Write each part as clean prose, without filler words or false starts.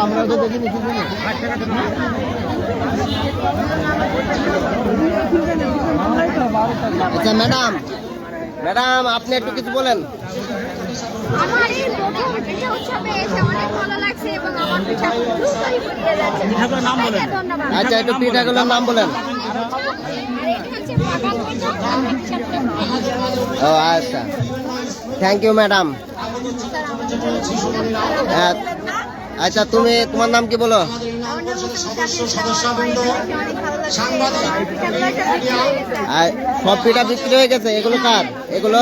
আমরা তো দেখিনি আচ্ছা ম্যাডাম ম্যাডাম আপনি একটু কিছু বলেন। আমার এই প্রথম পিঠা উৎসবে এসে অনেক ভালো লাগছে এবং আমার পিঠা দ্রুতই ফুরিয়ে যাচ্ছে। পিঠাগুলোর নাম বলেন। ধন্যবাদ। আচ্ছা একটু পিঠাগুলোর নাম বলেন। আর এটা হচ্ছে পাকাল পিঠা। ও আচ্ছা থ্যাংক ইউ ম্যাডাম। আচ্ছা তুমি তোমার নাম কি বলো? আর সব পিঠা বিক্রি হয়ে গেছে? এগুলো কার? এগুলো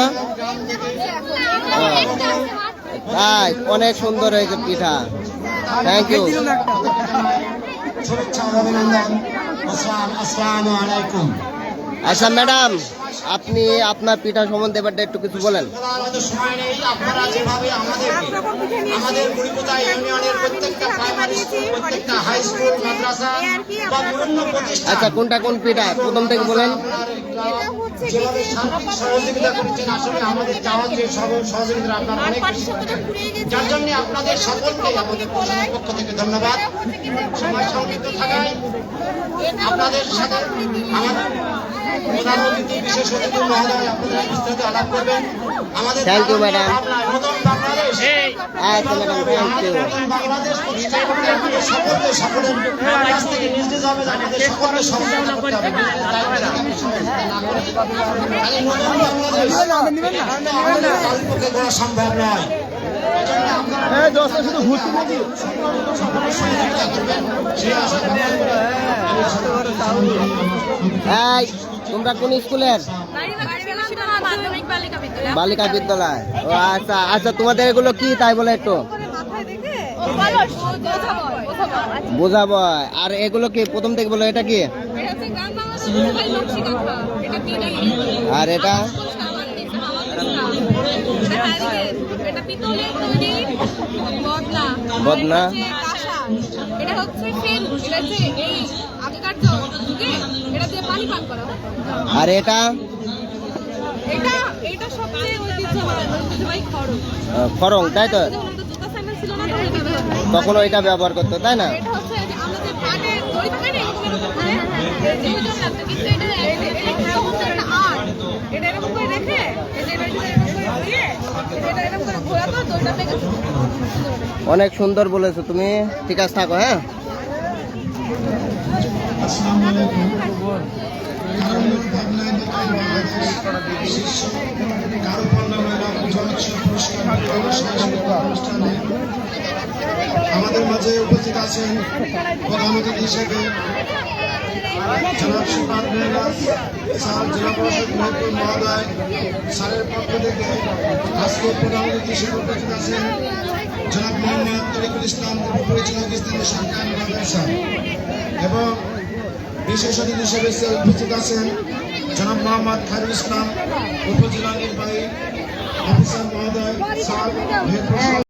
তাই অনেক সুন্দর হয়েছে পিঠা। Thank you. আচ্ছা ম্যাডাম আপনি আপনার পিঠা সম্বন্ধে এবার একটু কিছু বলেন। আচ্ছা কোনটা কোন পিঠা প্রথম থেকে বলেন। যার জন্য আপনাদের সকলকে আমাদের পক্ষ থেকে ধন্যবাদ। সময় সংক্ষিপ্ত থাকায় আপনাদের সাথে আমাদের প্রধান অতিথি বিশেষ অতিথি মহোদয় আপনাদের বিস্তারিত আলাপ করবেন। আমাদের থ্যাংক ইউ ম্যাডাম। নতুন বাংলাদেশ আচ্ছা ম্যাডাম থ্যাংক ইউ। বাংলাদেশ প্রতিষ্ঠা করতে আমাদের সকলের কাছ থেকে নিজ নিজ হবে আমাদের সকলকে সহযোগিতা করতে হবে। আমাদের পক্ষে করা সম্ভব নয়। এই তোমরা কোন স্কুলের? বালিকা বিদ্যালয়। ও আচ্ছা আচ্ছা তোমাদের এগুলো কি তাই বলে একটু বোঝাবো। আর এগুলো কি প্রথম থেকে বলো এটা কি? আর এটা বদনা। এটা হচ্ছে এই আগেকার যুগে এটা দিয়ে পানি পান করা। আর এটা এটা এটা সবচেয়ে ঐতিহ্যবাহী খড়ং তাই তো? তখন ওইটা ব্যবহার করতো তাই না? এটা হচ্ছে আমরা যে পানে দড়ি থাকে না এটা আর্ট। এটা এরকম করে রেখে অনেক সুন্দর বলেছো তুমি। ঠিক আছে থাকো। হ্যাঁ আমাদের মাঝে উপস্থিত আছেন প্রধান অতিথি হিসেবে জনাব সুপার স্যার জেলা পরিষদ মেহেরপুর মহোদয় স্যারের পক্ষ থেকে আজকে প্রধান অতিথি হিসেবে উপস্থিত আছেন জনাব মোহাম্মদ তরিকুল ইসলাম পরিচালক স্থানীয় সরকার স্যার এবং বিশেষ অতিথি হিসেবে উপস্থিত আছেন জনাব মোহাম্মদ খায়রুল ইসলাম উপজেলা নির্বাহী অফিসার মহোদয় স্যার মেহেরপুর